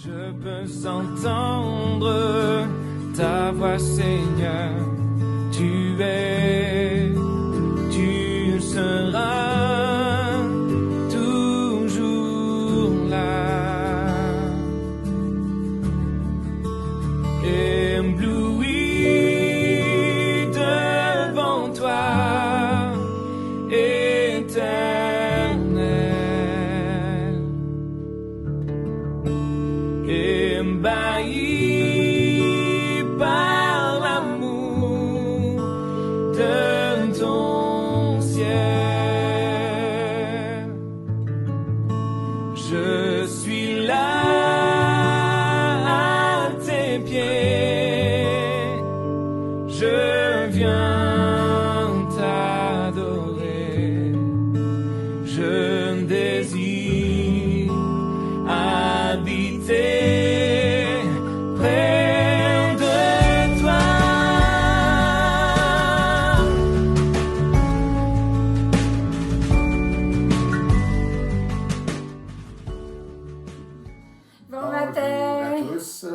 Je peux entendre ta voix, Seigneur. Tu es, tu seras toujours là. Ébloui devant toi, éternel. Ébahi par l'amour de ton ciel. Je suis là à tes pieds, je viens t'adorer, je désire habiter près de toi. Bon Bonjour matin! à tous.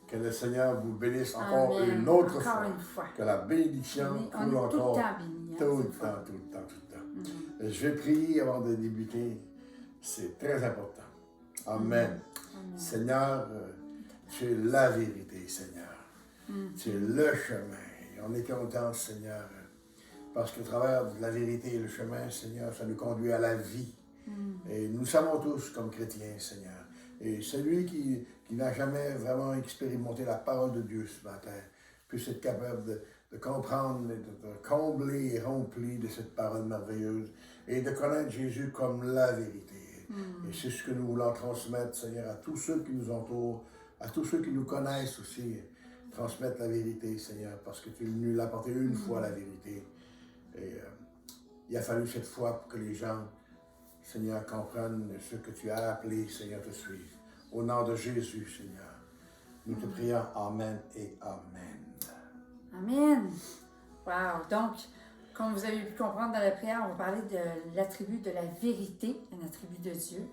Que le Seigneur vous bénisse encore Amen. une autre Encore fois. une fois. Que la bénédiction On est coule tout le encore temps bénis, hein, tout le c'est le fun. temps, tout le temps, tout le temps. Je vais prier avant de débuter. C'est très important. Amen. Amen. Seigneur, tu es la vérité, Seigneur. Tu es le chemin. Et on est content, Seigneur, parce qu'au travers de la vérité et le chemin, Seigneur, ça nous conduit à la vie. Et nous savons tous comme chrétiens, Seigneur. Et celui qui n'a jamais vraiment expérimenté la parole de Dieu ce matin puisse être capable de comprendre, de combler et remplir de cette parole merveilleuse et de connaître Jésus comme la vérité. Et c'est ce que nous voulons transmettre, Seigneur, à tous ceux qui nous entourent, à tous ceux qui nous connaissent aussi. Transmettre la vérité, Seigneur, parce que tu es venu l'apporter une fois, la vérité. Et il a fallu cette fois pour que les gens, Seigneur, comprennent ce que tu as appelé, Seigneur, te suivre. Au nom de Jésus, Seigneur, nous te prions. Amen et Amen. Amen. Wow. Donc, comme vous avez pu comprendre dans la prière, on va parler de l'attribut de la vérité, un attribut de Dieu.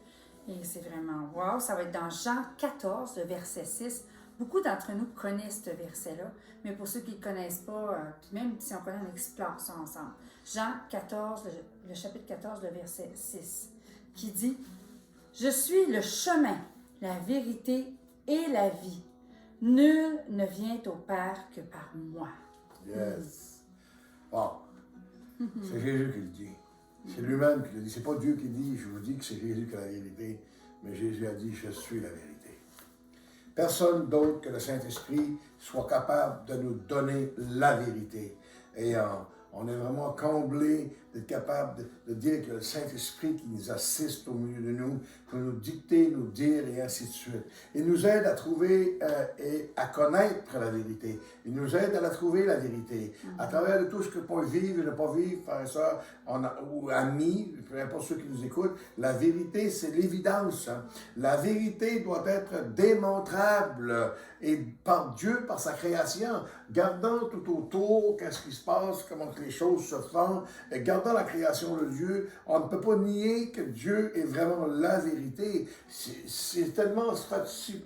Et c'est vraiment wow. Ça va être dans Jean 14, le verset 6. Beaucoup d'entre nous connaissent ce verset-là, mais pour ceux qui ne le connaissent pas, puis même si on connaît, on explore ça ensemble. Jean 14, le chapitre 14, le verset 6, qui dit « Je suis le chemin, la vérité et la vie. Nul ne vient au Père que par moi. » Yes. Bon. C'est Jésus qui le dit. C'est lui-même qui le dit. C'est pas Dieu qui dit, je vous dis que c'est Jésus qui a la vérité, mais Jésus a dit, je suis la vérité. Personne d'autre que le Saint-Esprit soit capable de nous donner la vérité. Et on est vraiment comblé d'être capable de dire que le Saint-Esprit qui nous assiste au milieu de nous, pour nous dicter, nous dire et ainsi de suite. Il nous aide à trouver et à connaître la vérité. Il nous aide à la trouver, la vérité. À travers de tout ce que peut vivre et ne pas vivre, frères et sœurs, ou amis, peu importe ceux qui nous écoutent, la vérité, c'est l'évidence. Hein. La vérité doit être démontrable et par Dieu, par sa création, gardant tout autour qu'est-ce qui se passe, comment les choses se font, et gardant la création de Dieu, on ne peut pas nier que Dieu est vraiment la vérité. C'est tellement si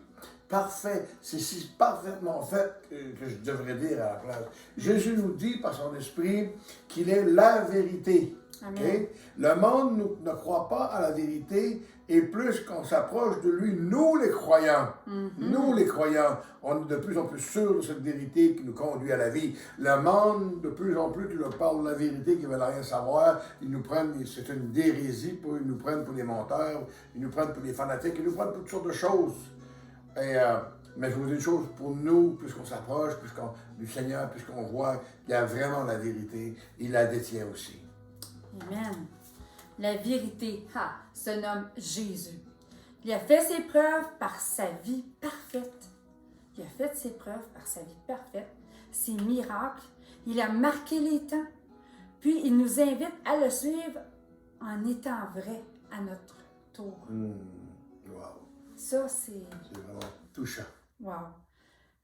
parfait, c'est si parfaitement fait que je devrais dire à la place. Jésus nous dit par son esprit qu'il est la vérité. Okay? Le monde ne croit pas à la vérité et plus qu'on s'approche de lui, nous les croyants, nous les croyants, on est de plus en plus sûrs de cette vérité qui nous conduit à la vie. Le monde, de plus en plus, qui leur parle de la vérité, qui ne veulent rien savoir, ils nous prennent, c'est une hérésie, ils nous prennent pour des menteurs, ils nous prennent pour des fanatiques, ils nous prennent pour toutes sortes de choses. Et, mais je vous dis une chose, pour nous, puisqu'on s'approche du Seigneur, puisqu'on voit qu'il y a vraiment la vérité, il la détient aussi. Amen. La vérité se nomme Jésus. Il a fait ses preuves par sa vie parfaite. Il a fait ses preuves par sa vie parfaite, ses miracles. Il a marqué les temps. Puis il nous invite à le suivre en étant vrai à notre tour. Wow. Ça, c'est vraiment touchant. Wow.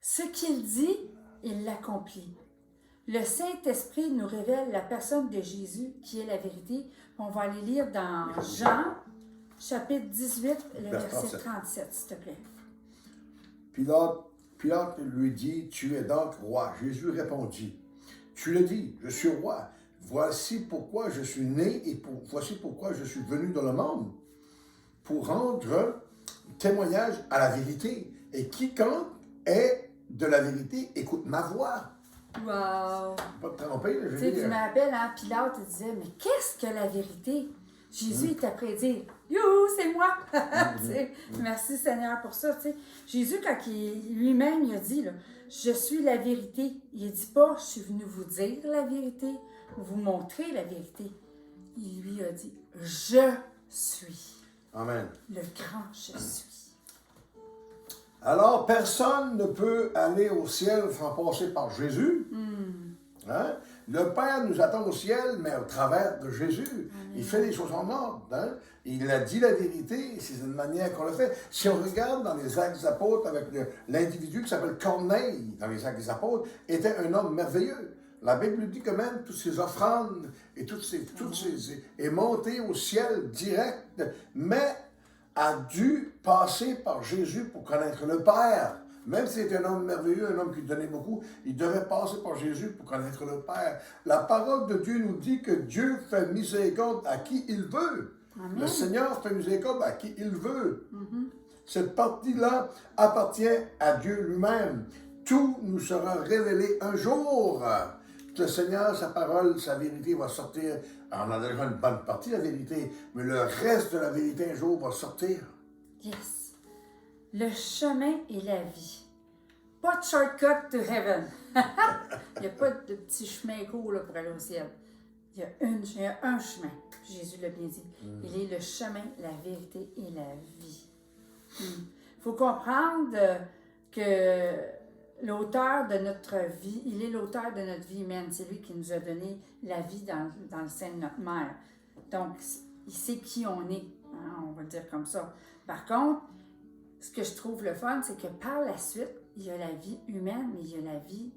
Ce qu'il dit, il l'accomplit. Le Saint-Esprit nous révèle la personne de Jésus qui est la vérité. On va aller lire dans Jean, chapitre 18, le verset 37, s'il te plaît. Pilate lui dit, tu es donc roi. Jésus répondit, tu le dis, je suis roi. Voici pourquoi je suis né et voici pourquoi je suis venu dans le monde, pour rendre témoignage à la vérité. Et quiconque est de la vérité écoute ma voix. Wow! Pas te tromper, là, Tu sais, je me rappelle, hein, Pilate il disait, mais qu'est-ce que la vérité? Jésus était prêt à dire, youhou, c'est moi! Tu sais, merci Seigneur pour ça. Tu sais. Jésus, quand lui-même il a dit, là, je suis la vérité, il ne dit pas, je suis venu vous dire la vérité, vous montrer la vérité. Il lui a dit, je suis. Amen. Le grand je suis. Alors, personne ne peut aller au ciel sans passer par Jésus. Hein? Le Père nous attend au ciel, mais au travers de Jésus. Il fait les choses en ordre. Hein? Il a dit la vérité, c'est une manière qu'on le fait. Si on regarde dans les Actes des Apôtres avec l'individu qui s'appelle Corneille, dans les Actes des Apôtres, était un homme merveilleux. La Bible dit que même toutes ses offrandes et est monté au ciel direct, mais a dû passer par Jésus pour connaître le Père. Même si c'était un homme merveilleux, un homme qui donnait beaucoup, il devait passer par Jésus pour connaître le Père. La parole de Dieu nous dit que Dieu fait miséricorde à qui il veut. Amen. Le Seigneur fait miséricorde à qui il veut. Cette partie-là appartient à Dieu lui-même. Tout nous sera révélé un jour. Le Seigneur, sa parole, sa vérité va sortir. On a déjà une bonne partie de la vérité, mais le reste de la vérité un jour va sortir. Yes. Le chemin et la vie. Pas de shortcut to heaven. Il n'y a pas de petit chemin court là, pour aller au ciel. Il y a un chemin. Jésus l'a bien dit. Il est le chemin, la vérité et la vie. Il faut comprendre que l'auteur de notre vie, il est l'auteur de notre vie humaine. C'est lui qui nous a donné la vie dans le sein de notre mère. Donc, il sait qui on est. Hein, on va le dire comme ça. Par contre, ce que je trouve le fun, c'est que par la suite, il y a la vie humaine, mais il y a la vie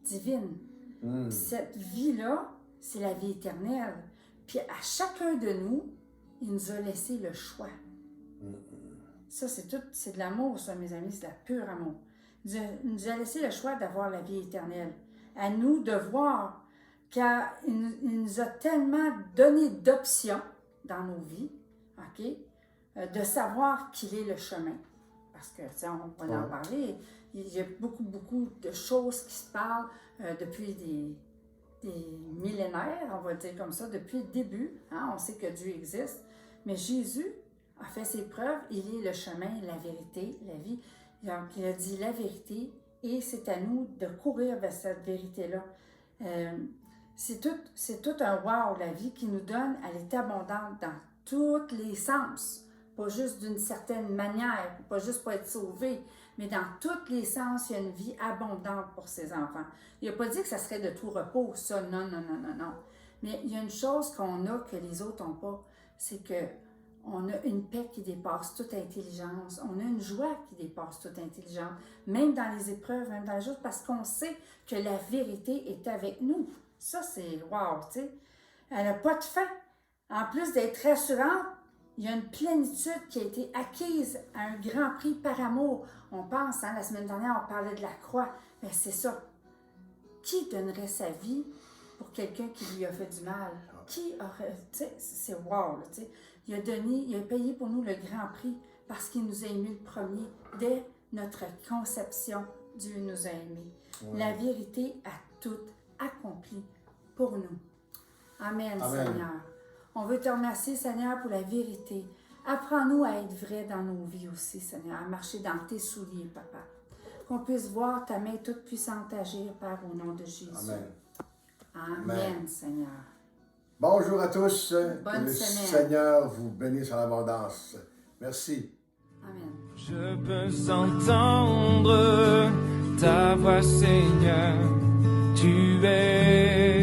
divine. Puis cette vie-là, c'est la vie éternelle. Puis à chacun de nous, il nous a laissé le choix. Ça, c'est de l'amour, ça, mes amis, c'est de la pure amour. Il nous a laissé le choix d'avoir la vie éternelle. À nous de voir qu'il nous a tellement donné d'options dans nos vies, OK? De savoir qu'il est le chemin. Parce que, on va en parler, il y a beaucoup, beaucoup de choses qui se parlent depuis des millénaires, on va dire comme ça, depuis le début. Hein? On sait que Dieu existe. Mais Jésus a fait ses preuves. Il est le chemin, la vérité, la vie. Donc, il a dit la vérité et c'est à nous de courir vers cette vérité-là. C'est tout un wow, la vie qui nous donne, elle est abondante dans tous les sens. Pas juste d'une certaine manière, pas juste pour être sauvé, mais dans tous les sens, il y a une vie abondante pour ses enfants. Il n'a pas dit que ça serait de tout repos, ça, non. Mais il y a une chose qu'on a que les autres n'ont pas, c'est que on a une paix qui dépasse toute intelligence. On a une joie qui dépasse toute intelligence, même dans les épreuves, même dans les jours, parce qu'on sait que la vérité est avec nous. Ça, c'est wow, tu sais. Elle n'a pas de fin. En plus d'être rassurante, il y a une plénitude qui a été acquise à un grand prix par amour. On pense, la semaine dernière, on parlait de la croix. Mais c'est ça. Qui donnerait sa vie pour quelqu'un qui lui a fait du mal? Qui aurait... Tu sais, c'est wow, là, tu sais. Il a payé pour nous le grand prix parce qu'il nous a aimés le premier. Dès notre conception, Dieu nous a aimés. Ouais. La vérité a tout accompli pour nous. Amen, Seigneur. On veut te remercier, Seigneur, pour la vérité. Apprends-nous à être vrais dans nos vies aussi, Seigneur, à marcher dans tes souliers, Papa. Qu'on puisse voir ta main toute puissante agir, Père, au nom de Jésus. Amen, Seigneur. Bonjour à tous. Bonne que le semaine. Seigneur vous bénisse en abondance. Merci. Amen. Je peux entendre ta voix, Seigneur. Tu es